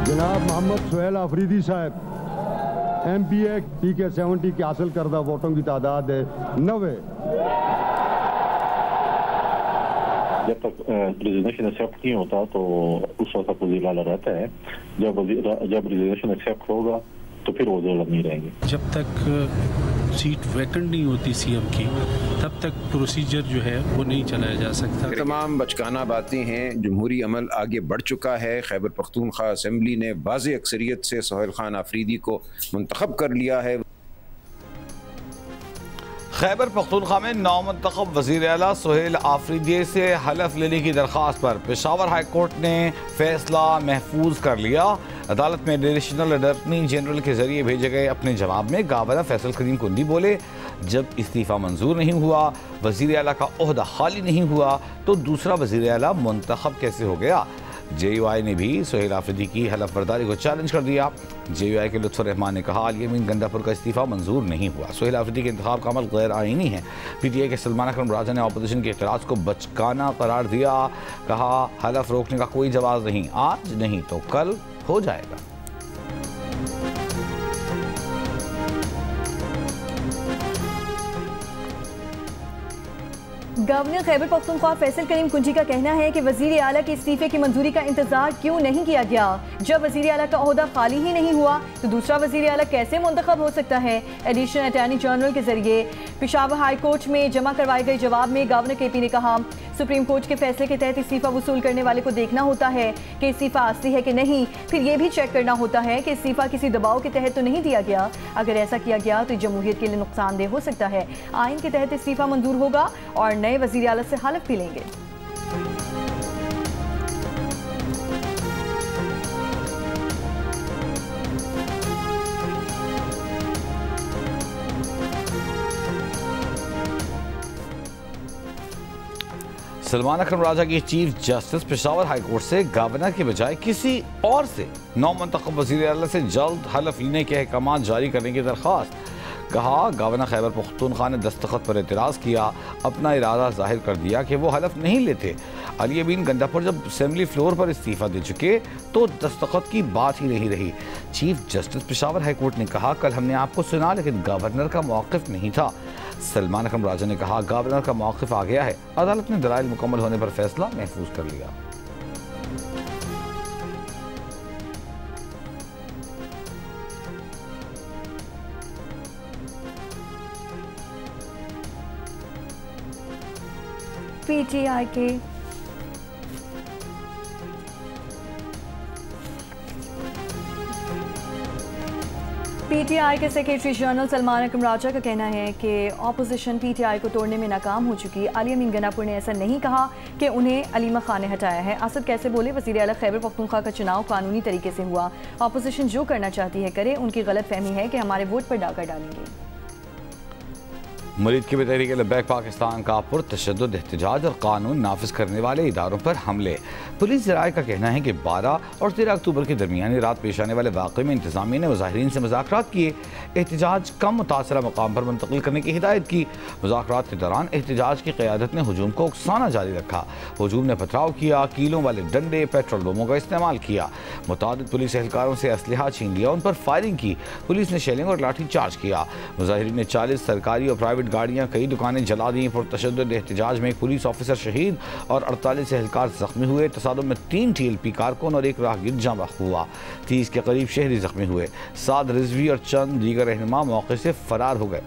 जनाब मोहम्मद सुहेल आफरीदी साहब MPA PK 70 की हासिल करदा वोटों की तादाद है 90। जब तक रिजर्वेशन एक्सेप्ट नहीं होता तो उस वक्त वज़ीर आला रहता है। जब रिजर्वेशन एक्सेप्ट होगा तो फिर वो ज़रूरत नहीं रहेंगे। जब तक सीट वैकेंट नहीं होती CM की तब तक प्रोसीजर जो है वो नहीं चलाया जा सकता। तमाम बचकाना बातें हैं। जमहूरी अमल आगे बढ़ चुका है। खैबर पख्तूनख्वा असम्बली ने वाज़े अक्सरियत से सोहेल खान आफरीदी को मुंतखब कर लिया है। खैबर पख्तूनख्वा में नौमुंतखब वज़ीर आला सोहेल आफरीदी से हलफ लेने की दरख्वास्त पर पेशावर हाई कोर्ट ने फैसला महफूज कर लिया। अदालत में एडिशनल अटॉर्नी जनरल के जरिए भेजे गए अपने जवाब में गवर्नर फैसल करीम कुंडी बोले, जब इस्तीफ़ा मंजूर नहीं हुआ, वज़ीर आला का ओहदा खाली नहीं हुआ, तो दूसरा वज़ीर आला मुंतखब कैसे हो गया। JUI ने भी सोहेल आफरीदी की हलफ बर्दारी को चैलेंज कर दिया। JUI के लुत्फ़ुर रहमान ने कहा, अली अमीन गंडापुर का इस्तीफ़ा मंजूर नहीं हुआ। सोहेल आफरीदी के इंतखाब का अमल गैर आईनी है। PTI के सलमान अकरम राजा ने अपोजिशन के एतराज़ को बचकाना करार दिया। कहा, हलफ रोकने का कोई जवाब नहीं, आज नहीं तो कल हो जाएगा। गवर्नर खैबर पख्तूनख्वा फैसल करीम कुंजी का कहना है कि वज़ीर आला के इस्तीफे की मंजूरी का इंतजार क्यों नहीं किया गया। जब वज़ीर आला का ओहदा खाली ही नहीं हुआ तो दूसरा वज़ीर आला कैसे मुंतखब हो सकता है। एडिशनल अटॉर्नी जनरल के जरिए पेशावर हाई कोर्ट में जमा करवाए गए जवाब में गवर्नर KP ने कहा, सुप्रीम कोर्ट के फैसले के तहत इस्तीफा वसूल करने वाले को देखना होता है कि इस्तीफा असली है कि नहीं, फिर यह भी चेक करना होता है कि इस्तीफा किसी दबाव के तहत तो नहीं दिया गया। अगर ऐसा किया गया तो जमहूरियत के लिए नुकसानदेह हो सकता है। आइन के तहत इस्तीफा मंजूर होगा और नए वज़ीर आला से हलफ भी लेंगे। सलमान अकरम राजा की chief justice Peshawar high court से गवर्नर के बजाय किसी और से नौमुंतखब वज़ीर आला से जल्द हलफ लेने के अहकाम जारी करने की दरख्वास्त। कहा, गवर्नर खैबर पख्तूनख्वा ने दस्तखत पर एतराज़ किया, अपना इरादा जाहिर कर दिया कि वो हलफ नहीं लेते। अली अमीन गंडापुर जब असेंबली फ्लोर पर इस्तीफ़ा दे चुके तो दस्तखत की बात ही नहीं रही। Chief justice Peshawar high court ने कहा, कल हमने आपको सुना लेकिन गवर्नर का मौक़िफ़ नहीं था। सलमान अकरम राजा ने कहा, गवर्नर का मौक़िफ़ आ गया है। अदालत ने दलाइल मुकम्मल होने पर फैसला महफूज कर लिया। PTI के PTI के सेक्रेटरी जनरल सलमान अकरम राजा का कहना है कि ऑपोजिशन PTI को तोड़ने में नाकाम हो चुकी। अली अमीन गंडापुर ने ऐसा नहीं कहा कि उन्हें अलीमा खान ने हटाया है। असद कैसे बोले, वज़ीर आला खैबर पख्तूनख्वा का चुनाव कानूनी तरीके से हुआ। ऑपोजिशन जो करना चाहती है करे, उनकी गलत फहमी है कि हमारे वोट पर डाका डालेंगे। मरीद की तहरीक लब्बैक पाकिस्तान का पुरतशद्दुद एहतजाज और कानून नाफिज करने वाले इदारों पर हमले। पुलिस ज़राए का कहना है कि 12 और 13 अक्टूबर की दरमियानी रात पेश आने वाले वाक़े में इंतज़ामिया ने मुज़ाहिरीन से मुज़ाकरात किए। एहतजाज कम मुतासरा मकाम पर मुंतकिल करने की हिदायत की। मुज़ाकरात के दौरान एहतजाज की क़यादत ने हजूम को उकसाना जारी रखा। हजूम ने पथराव किया, कीलों वाले डंडे, पेट्रोल बमों का इस्तेमाल किया। मुतादिद पुलिस एहलकारों से असलहा छीन लिया, उन पर फायरिंग की। पुलिस ने शेलिंग और लाठी चार्ज किया। मुज़ाहिरीन ने 40 सरकारी और प्राइवेट गाड़ियाँ, कई दुकानें जला दी। पुरतशद्दुद एहतजाज में एक पुलिस ऑफिसर शहीद और 48 एहलकार जख्मी हुए। तसादुम में 3 TLP कारकुन और 1 राहगीर जमा हुआ। 30 के करीब शहरी जख्मी हुए। साद रिजवी और चंद दीगर रहनुमा मौके से फरार हो गए।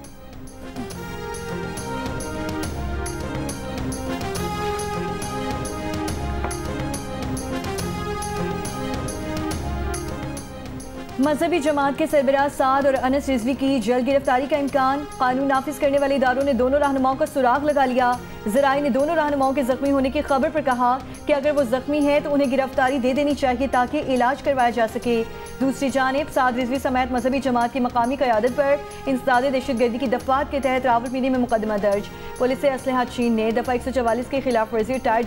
मजहबी जमात के सरबराह साद और अनस रिजवी की जल्द गिरफ्तारी का इम्कान। कानून नाफिज करने वाले इदारों ने दोनों रहनुमाओं का सुराग लगा लिया। ज़राए ने दोनों रहनुमाओं के जख्मी होने की खबर पर कहा कि अगर वो जख्मी है तो उन्हें गिरफ्तारी दे देनी चाहिए ताकि इलाज करवाया जा सके। दूसरी जानिब साद रिजवी समेत मजहबी जमात की मकामी क़यादत पर इंसदाद दहशतगर्दी की दफ़ात के तहत रावलपिंडी में मुकदमा दर्ज। पुलिस से असलहा छीन ने दफ़ा 144 के खिलाफ वर्जी, टायर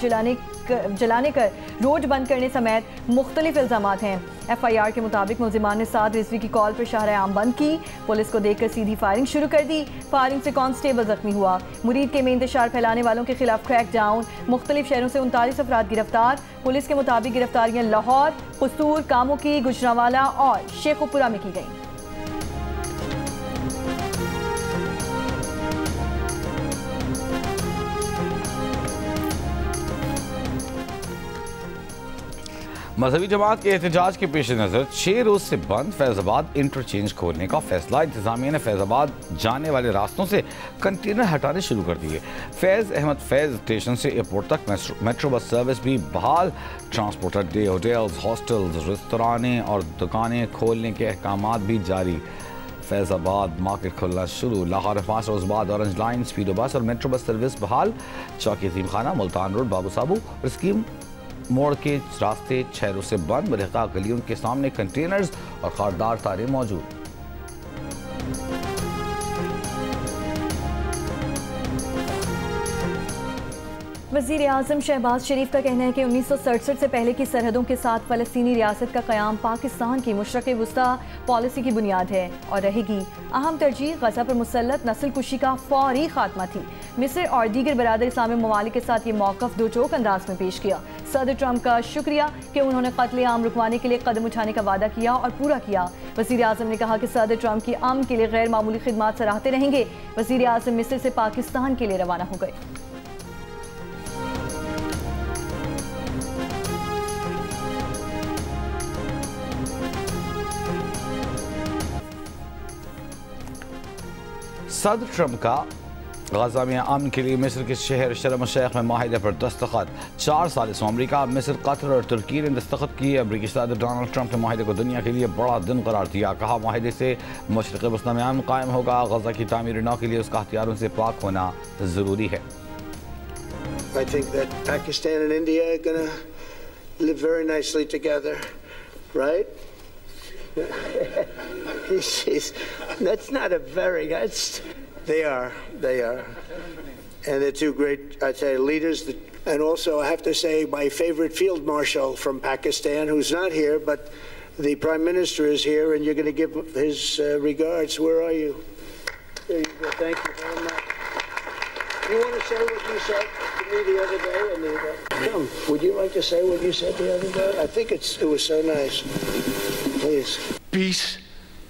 जलाने कर रोड बंद करने समेत मुख्तलिफ इल्ज़ामात हैं। FIR के मुताबिक मुलजिमान ने साद रिजवी की कॉल पर शाहराह आम बंद की। पुलिस को देखकर सीधी फायरिंग शुरू कर दी। फायरिंग से कांस्टेबल जख्मी हुआ। मुरीद के में इंतशार फैलाने वालों के खिलाफ क्रैक डाउन। मुख्तलिफ शहरों से 39 अफराद गिरफ्तार। पुलिस के मुताबिक गिरफ्तारियां लाहौर, कसूर, कामुकी, गुजरांवाला और शेखुपुरा में की गई। मजहबी जमात के एहतजाज के पेश नज़र 6 रोज से बंद फैज़ाबाद इंटरचेंज खोलने का फैसला। इंतजामिया ने फैज़ाबाद जाने वाले रास्तों से कंटेनर हटाने शुरू कर दिए। फैज़ अहमद फैज़ स्टेशन से एयरपोर्ट तक मेट्रो बस सर्विस भी बहाल। ट्रांसपोर्ट अड्डे, होटल्स, हॉस्टल्स, रेस्तराने और दुकानें खोलने के अहकाम भी जारी। फैज़ाबाद मार्केट खुलना शुरू। लाहौर में 5 रोज बाद ऑरेंज लाइन, स्पीडो बस और मेट्रो बस सर्विस बहाल। चौकी अजीम खाना, मुल्तान रोड, बाबू साबू और स्कीम मोड़ के रास्ते 6 रोज से बंद। बलहका गलियों के सामने कंटेनर्स और खारदार तारें मौजूद। वज़ीर आज़म शहबाज शरीफ का कहना है कि 1967 से पहले की सरहदों के साथ फ़लस्तीनी रियासत का क़याम पाकिस्तान की मुशरक़ वुस्ता पॉलिसी की बुनियाद है और रहेगी। अहम तरजीह गज़ा पर मुसल्लत नस्ल कुशी का फौरी खात्मा थी। मिस्र और दीगर बरादर इस्लामी ममालिक के साथ ये मौक़िफ़ दो टोक अंदाज में पेश किया। सदर ट्रंप का शुक्रिया कि उन्होंने कत्ले आम रुकवाने के लिए कदम उठाने का वादा किया और पूरा किया। वज़ीर आज़म ने कहा कि सदर ट्रंप की अमन के लिए गैर मामूली खिदमात सराहते रहेंगे। वज़ीर आज़म मिस्र से पाकिस्तान के लिए रवाना हो गए। सदर ट्रंप का गजा में अमन के लिए मिस्र के शहर शर्म शेख में माहिदे पर दस्तखत। 4 साल से अमरीका, मिस्र, कतर और तुर्की ने दस्तखत किए। अमरीकी सदर डोनाल्ड ट्रंप ने माहिदे को दुनिया के लिए बड़ा दिन करार दिया। कहा माहिदे से मशरक़ वस्ता में अमन कायम होगा। गजा की तामीर नौ के लिए उसका हथियारों से पाक होना ज़रूरी है। I think that Pakistan and India are going to live very nicely together, right? That's not a very. They are, and they're two great, I'd say, leaders. And also, I have to say, my favorite field marshal from Pakistan, who's not here, but the Prime Minister is here, and you're going to give his regards. Where are you? There you go. Thank you very much. You want to say what you said to me the other day? Come, would you like to say what you said the other day? I think it was so nice. Please. Peace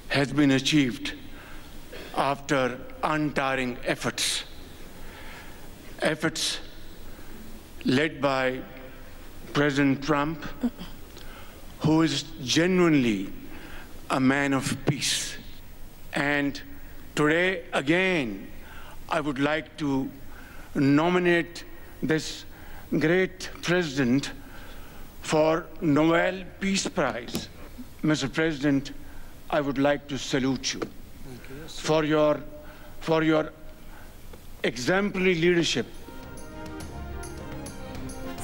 has been achieved after untiring efforts led by President Trump, who is genuinely a man of peace. And today, again, I would like to nominate this great president for Nobel Peace Prize. Mr. President, I would like to salute you for your exemplary leadership.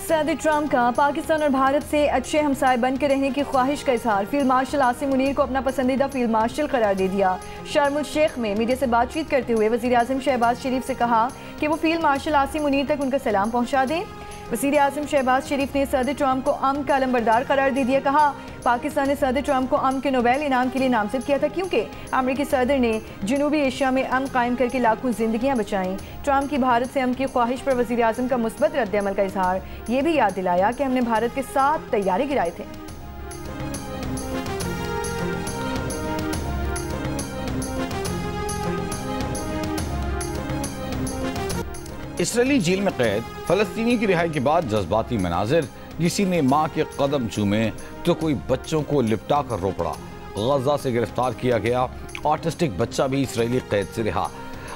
सदर Trump का पाकिस्तान और भारत से अच्छे हमसाए बनकर रहने की ख्वाहिश का इजहार। फील्ड मार्शल आसिम मुनीर को अपना पसंदीदा फील्ड मार्शल करार दे दिया। शर्म शेख में मीडिया से बातचीत करते हुए वज़ीर आज़म शहबाज शरीफ से कहा कि वो फील्ड मार्शल आसिम मुनीर तक उनका सलाम पहुंचा दें। वज़ीर आज़म शहबाज शरीफ ने सदर ट्रंप को अमन का अलमबरदार करार दे दिया। कहा पाकिस्तान ने सदर ट्रंप को अमन के नोबेल इनाम के लिए नामजद किया था क्योंकि अमेरिकी सदर ने जनूबी एशिया में अमन कायम करके लाखों जिंदगियां बचाईं। ट्रंप की भारत से अमन की ख्वाहिश पर वज़ीर आज़म का मुस्बत रद्द-ए-अमल का इजहार। ये भी याद दिलाया कि हमने भारत के साथ तैयारी गिराए थे। इसराइली जेल में कैद फलस्तीनी की रिहाई के बाद जज्बाती मनाजिर। किसी ने माँ के कदम चूमे तो कोई बच्चों को लिपटा कर रो पड़ा। गजा से गिरफ्तार किया गया ऑटिस्टिक बच्चा भी इसराइली कैद से रिहा।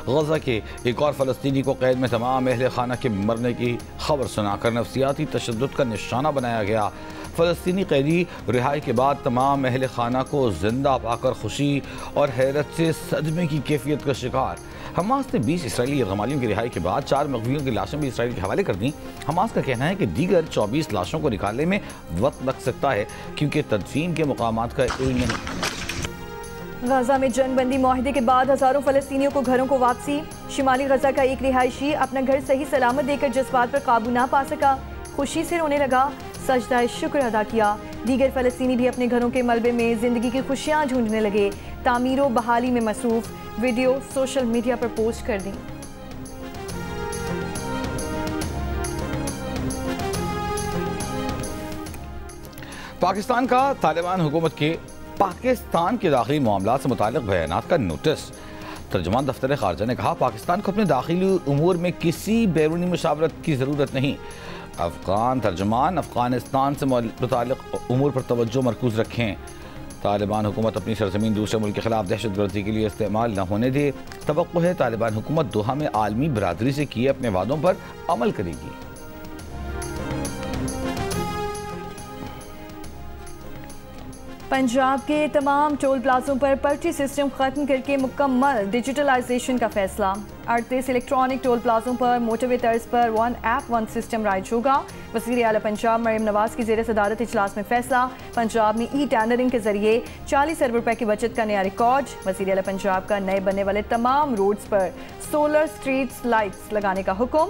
गजा के एक और फलस्तीनी को कैद में तमाम अहले खाना के मरने की खबर सुनाकर नफसियाती तशद्दुद का निशाना बनाया गया। फलस्तीनी कैदी रिहाई के बाद तमाम अहले खाना को जिंदा पाकर खुशी और हैरत से सदमे की कैफियत का शिकार। हमास ने 20 इसराइली यरगमालियों की रिहाई के बाद 4 मगवियों की लाशें भी इसराइल के हवाले कर दी। हमास का कहना है कि दीगर 24 लाशों को निकालने में वक्त लग सकता है क्योंकि तदफीन के मकामात का इल्म नहीं। गजा में जंगबंदी मुआहदे के बाद हजारों फलस्तीनियों को घरों को वापसी। शिमाली गजा का एक रिहायशी अपना घर सही सलामत देकर जज्बात पर काबू ना पा सका। खुशी से रोने लगा, सजदा शुक्र अदा किया। दीगर फ़लस्तीनी भी अपने घरों के मलबे में ज़िंदगी की खुशियाँ ढूंढने लगे। तामीर व बहाली में मसरूफ़ वीडियो सोशल मीडिया पर पोस्ट कर दी। पाकिस्तान का तालिबान हुकूमत के पाकिस्तान के दाखिली मामला से मुताल्लिक़ बयानात का नोटिस। तर्जुमान दफ्तर ख़ारजा ने कहा, पाकिस्तान को अपने दाखिली उमूर में किसी बैरूनी मुशावरत की ज़रूरत नहीं। अफ़गान तर्जुमान अफ़गानिस्तान से मुताल्लिक़ उमूर पर तवज्जो मरकूज़ रखें। तालिबान हुकूमत अपनी सरज़मीन दूसरे मुल्क के ख़िलाफ़ दहशतगर्दी के लिए इस्तेमाल न होने दे। तवक्को है तालिबान हुकूमत दोहा में आलमी बरादरी से किए अपने वादों पर अमल करेगी। पंजाब के तमाम टोल प्लाजों पर पर्ची सिस्टम खत्म करके मुकम्मल डिजिटलाइजेशन का फैसला। 38 इलेक्ट्रॉनिक टोल प्लाजों पर मोटरवे तर्ज पर one app one system rise होगा। वज़ीर आला पंजाब मरियम नवाज की ज़ेर सदारत इजलास में फैसला। पंजाब में ई टेंडरिंग के जरिए 40 अरब रुपए की बचत का नया रिकॉर्ड। वज़ीर आला पंजाब का नए बनने वाले तमाम रोड्स पर सोलर स्ट्रीट्स लाइट्स लगाने का हुक्म।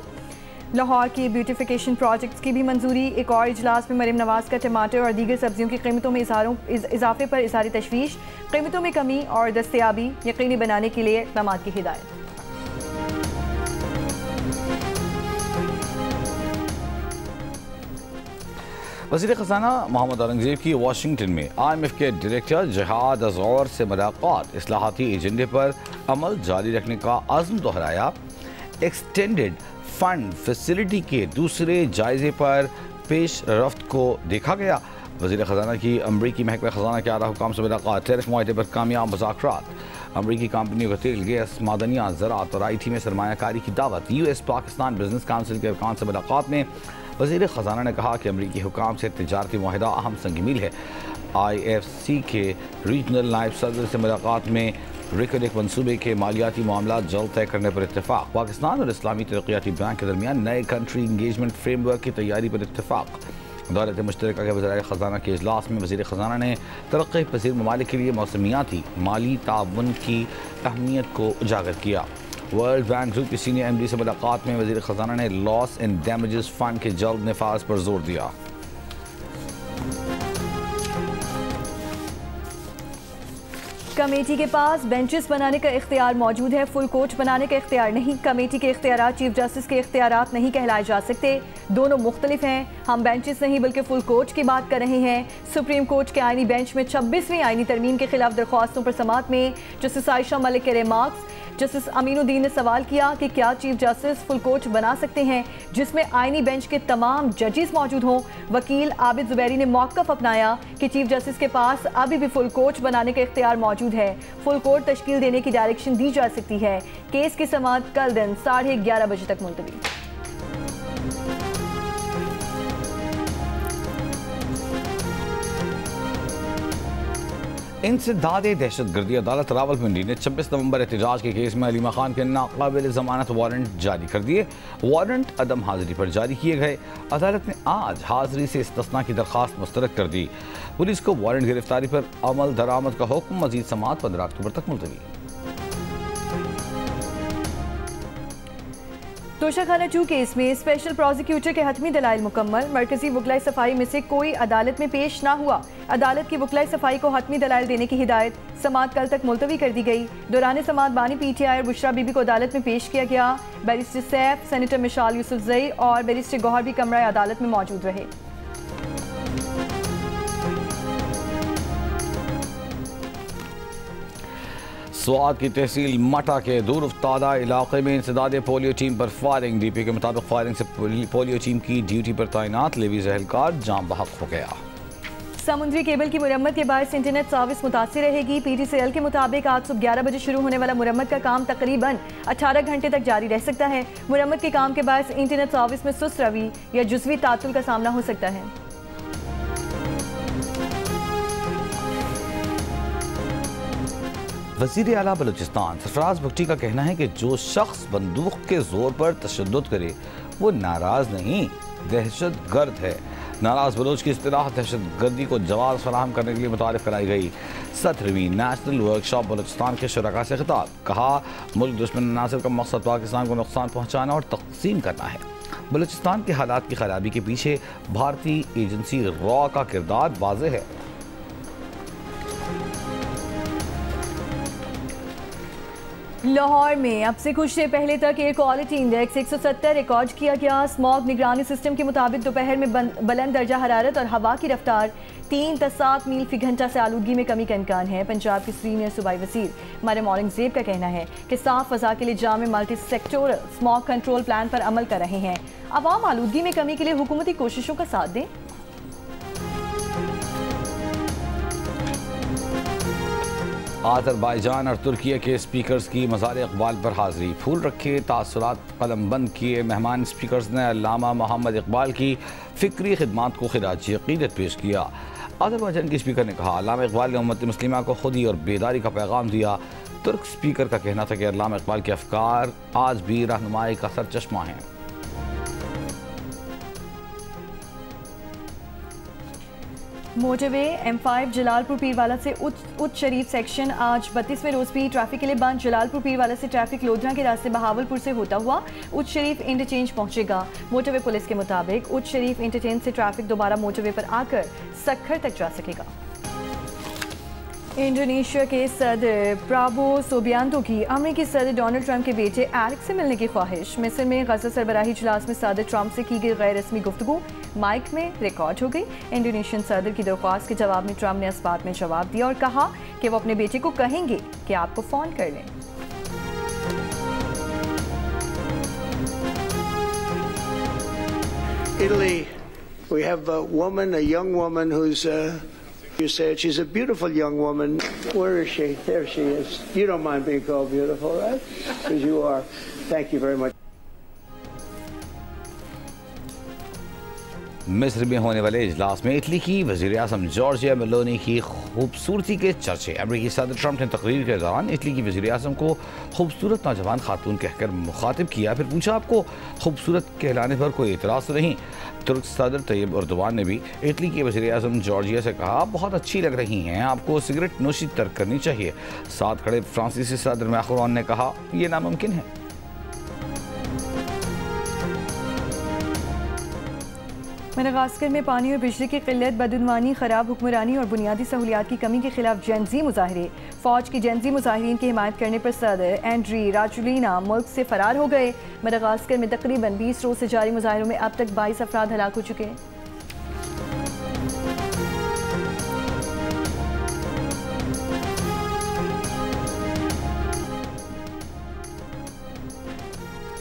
लाहौर की ब्यूटिफिकेशन प्रोजेक्ट्स की भी मंजूरी। एक और इजलास में मरियम नवाज का टमाटर और दीगर सब्जियों की कीमतों में इजाफे पर इज़हार तशवीश। कीमतों में कमी और दस्तयाबी यकीनी बनाने के लिए इक़दाम की हिदायत। वज़ीर ख़ज़ाना मोहम्मद औरंगज़ेब की वाशिंगटन में IMF के डायरेक्टर जहाद अज़ौर से मुलाकात। इस्लाहाती एजेंडे पर अमल जारी रखने का अज़्म दोहराया। एक्सटेंडेड फंड फैसिलिटी के दूसरे जायजे पर पेश रफ्त को देखा गया। वज़ीर ख़ज़ाना की अमरीकी महकमा ख़ज़ाना के आला हुकाम से मुलाकात। टैरिफ मुआहदे पर कामयाब मुज़ाकरात। अमरीकी कंपनियों को तेल, गैस, मादनियात, ज़राअत और IT में सरमायाकारी की दावत। US पाकिस्तान बिजनेस काउंसिल के अरकान से मुलाकात में वज़ीर ख़ज़ाना ने कहा कि अमरीकी हुकाम से तिजारती मुआहदा अहम संग मील है। IFC के रीजनल नायब सदर से मुलाकात में रिकॉर्डिक मनसूबे के मालियाती मामला जल्द तय करने पर इत्तेफाक। पाकिस्तान और इस्लामी तरक्याती बैंक के दरमियान नए कंट्री इंगेजमेंट फ्रेमवर्क की तैयारी पर इत्तेफाक। दौलत मुश्तरका के वज़ीर ख़ज़ाना के इजलास में वज़ीर ख़ज़ाना ने तरक्की पज़ीर ममालिक के लिए मौसमियाती माली ताउन की अहमियत को उजागर किया। वर्ल्ड बैंक ग्रुप की सीनियर MD से मुलाकात में वज़ीर ख़ज़ाना ने लॉस एंड डैमेजेस फ़ंड के जल्द नफाज पर जोर दिया। कमेटी के पास बेंचेस बनाने का इख्तियार मौजूद है, फुल कोर्ट बनाने का इख्तियार नहीं। कमेटी के इख्तियारात चीफ जस्टिस के इख्तियारात नहीं कहलाए जा सकते, दोनों मुख्तलिफ हैं। हम बेंचेस नहीं बल्कि फुल कोर्ट की बात कर रहे हैं। सुप्रीम कोर्ट के आईनी बेंच में 26वीं आईनी तरमीम के खिलाफ दरख्वास्तों पर समाअत में जस्टिस आयशा मलिक के रिमार्क्स। जस्टिस अमीनुद्दीन ने सवाल किया कि क्या चीफ जस्टिस फुल कोर्ट बना सकते हैं जिसमें आईनी बेंच के तमाम जजेस मौजूद हों। वकील आबिद जुबैरी ने मौक़िफ़ अपनाया कि चीफ जस्टिस के पास अभी भी फुल कोर्ट बनाने का इख्तियार मौजूद है। फुल कोर्ट तश्कील देने की डायरेक्शन दी जा सकती है। केस की समाअत कल दिन 11:30 बजे तक मुलतवी। इंसदाद दहशतगर्दी अदालत रावलपिंडी ने 26 नवंबर एहतजाज के केस में अलीमा खान के नाकाबिल ज़मानत वारंट जारी कर दिए। वारंट अदम हाजिरी पर जारी किए गए। अदालत ने आज हाजिरी से इस्तिस्ना की दरख्वास्त मुस्तरद कर दी। पुलिस को वारंट गिरफ्तारी पर अमल दरामद का हुक्म। मजीद समाअत 15 अक्टूबर तक मुलतवी। तोशाखाना 2 केस में स्पेशल प्रोसिक्यूटर के हतमी दलाइल मुकम्मल। मरकजी वकलाई सफाई में से कोई अदालत में पेश ना हुआ। अदालत की वकलाई सफाई को हतमी दलाइल देने की हिदायत। समाअत कल तक मुलतवी कर दी गई। दौरान समाअत बानी PTI और बुशरा बीबी को अदालत में पेश किया गया। बैरिस्टर सैफ, सेनेटर मिशाल यूसुफजई और बैरिस्टर गौहर भी कमरा अदालत में मौजूद रहे। स्वात की तहसील मटा के दूर उफ्तादा इलाके में इंसदाद पोलियो टीम पर फायरिंग। DP के मुताबिक फायरिंग से पोलियो टीम की ड्यूटी पर तैनात लेवीज एहलकार जान बहक हो गया। समुद्री केबल की मुरम्मत के बाद इंटरनेट सर्विस मुतासिर रहेगी। PTCL के मुताबिक आज सुबह 11 बजे शुरू होने वाला मुरम्मत का काम तकरीबन 18 घंटे तक जारी रह सकता है। मुरम्मत के काम के बाद इंटरनेट सर्विस में सुस्त रवि या जुज़वी तातुल का सामना हो सकता है। वज़ीर आला बलूचिस्तान सरफराज भुट्टी का कहना है कि जो शख्स बंदूक के जोर पर तशद्दुद करे वो नाराज नहीं, दहशत गर्द है। नाराज बलोच की इस्तिलाह दहशतगर्दी को जवाब फराहम करने के लिए मुतारिफ कराई गई। 17वीं नेशनल वर्कशॉप बलूचिस्तान के शुरका से खिताब। कहा, मुल्क दुश्मन नासिर का मकसद पाकिस्तान को नुकसान पहुँचाना और तक़सीम करना है। बलूचिस्तान के हालात की खराबी के पीछे भारतीय एजेंसी रॉ का किरदार वाज़ेह है। लाहौर में अब से कुछ देर पहले तक एयर क्वालिटी इंडेक्स 170 रिकॉर्ड किया गया। स्मॉग निगरानी सिस्टम के मुताबिक दोपहर में बुलंद दर्जा हरारत और हवा की रफ्तार 3 से 7 मील फी घंटा से आलूदगी में कमी का इम्कान है। पंजाब के सीनियर सूबाई वज़ीर मरियम औरंगज़ेब का कहना है कि साफ फ़ज़ा के लिए जामे multi sectoral smog control plan पर अमल कर रहे हैं। अवाम आलूदगी में कमी के लिए हुकूमती कोशिशों का साथ दें। आज़रबाईजान और तुर्की के स्पीकर्स की मज़ार इक़बाल पर हाज़िरी, फूल रखे, तासुरात कलम बंद किए। मेहमान स्पीकर्स ने अल्लामा मोहम्मद इकबाल की फ़िक्री खिदमात को खिराज अक़ीदत पेश किया। आज़रबाईजान के स्पीकर ने कहा अल्लामा इकबाल ने उम्मत मुस्लिमा को खुदी और बेदारी का पैगाम दिया। तुर्क स्पीकर का कहना था कि अल्लामा इकबाल के अफ़कार आज भी रहनुमाई का सरचश्मा हैं। मोटरवे M5 जलालपुर पीरवाला से उच्च शरीफ सेक्शन आज 32वें रोज भी ट्रैफिक के लिए बंद। जलालपुर पीरवाला से ट्रैफिक लोधरा के रास्ते बहावलपुर से होता हुआ उच्च शरीफ इंटरचेंज पहुंचेगा। मोटरवे पुलिस के मुताबिक उच्च शरीफ इंटरचेंज से ट्रैफिक दोबारा मोटरवे पर आकर सखर तक जा सकेगा। इंडोनेशिया के सदर प्राबो सुबियांतो की अमेरिकी सदर डोनाल्ड ट्रंप के बेटे एरिक से मिलने की ख्वाहिश। मिस्र में गज़ा सरबराही इजलास में सदर ट्रंप से की गई गैर रस्मी गुफ्तगू माइक में रिकॉर्ड हो गई। इंडोनेशियन सदर की दरख्वास्त के जवाब में ट्रंप ने इस बात में जवाब दिया और कहा कि वो अपने बेटे को कहेंगे कि आपको फ़ोन कर लें। Italy, we have a woman, a young woman who's you said she's a beautiful young woman. Where is she? There she is. You don't mind being called beautiful, right? Because you are. Thank you very much. मिस्र में होने वाले इजलास में Italy की वज़ीर आज़म Giorgia Meloni की खूबसूरती के चर्चे। अमेरिकी सदर ट्रंप ने तकरीर के दौरान इटली की वज़ीर आज़म को खूबसूरत नौजवान खातून कहकर मुखातिब किया। फिर पूछा आपको खूबसूरत कहलाने पर कोई एतराज़ तो नहीं। तुर्क सदर तैयब एर्दोगान ने भी इटली के वज़ीर आज़म जॉर्जिया से कहा बहुत अच्छी लग रही हैं, आपको सिगरेट नोशी तर्क करनी चाहिए। साथ खड़े फ्रांसीसी सदर मैक्रोन ने कहा यह नामुमकिन है। मडागास्कर में पानी और बिजली की किल्लत, बदउनवानी, खराब हुक्मरानी और बुनियादी सहूलियात की कमी के खिलाफ जेनजी मुजाहरे। फौज की जेनजी मुजाहिरीन की हिमायत करने पर सदर एंड्री राजुलिना मुल्क से फरार हो गए। मडागास्कर में तकरीबन 20 रोज से जारी मुजाहरों में अब तक 22 अफराद हलाक हो चुके हैं।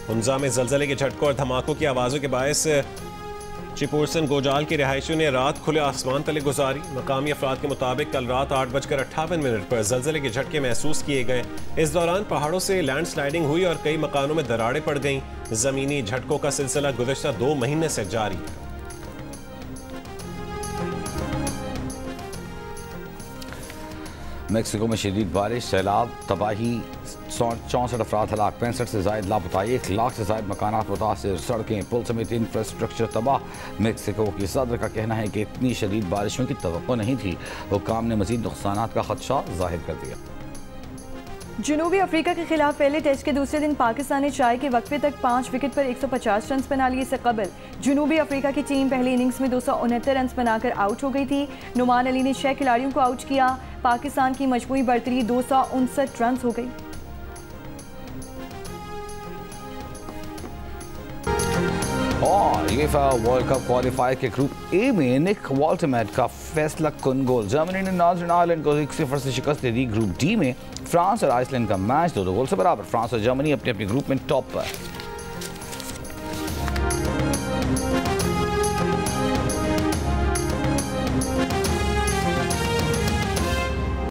हुंजा में जलजले के झटकों और धमाकों की आवाज़ों के बायस चिपोरसन गोजाल की रिहायशियों ने रात खुले आसमान तले गुजारी। मकामी अफराद के मुताबिक कल रात 8:58 पर जलजले के झटके महसूस किए गए। इस दौरान पहाड़ों से लैंडस्लाइडिंग हुई और कई मकानों में दरारें पड़ गईं। जमीनी झटकों का सिलसिला गुज़श्ता 2 महीने से जारी है। मेक्सिको में शदीद बारिश, सैलाब, तबाही, 64 अफराद हलाक, 65 से ज़ायद लापता, 1 लाख से ज़ायद मकानात मुतासिर, सड़कें पुल समेत इंफ्रास्ट्रक्चर तबाह। मेक्सिको की सदर का कहना है कि इतनी शदीद बारिशों की तवक्को नहीं थी। हुक्काम ने मज़ीद नुकसानात का खदशा जाहिर कर दिया। जनूबी अफ्रीका के खिलाफ पहले टेस्ट के दूसरे दिन पाकिस्तान ने चाय के वक्फे तक 5 विकेट पर 150 रन बना लिए। इससे कबल जनूबी अफ्रीका की टीम पहली इनिंग्स में 269 रन बनाकर आउट हो गई थी। नुमान अली ने 6 खिलाड़ियों को आउट किया। पाकिस्तान की मजमूई बढ़तरी 259 रन हो गई। और यूएफा वर्ल्ड कप क्वालिफायर के ग्रुप ए में निक वॉल्टरमैट का फैसला कुन गोल। जर्मनी ने नॉर्दर्न आयरलैंड को 1-0 से शिकस्त दे दी। ग्रुप डी में फ्रांस और आइसलैंड का मैच 2-2 गोल से बराबर। फ्रांस और जर्मनी अपने अपने ग्रुप में टॉप पर।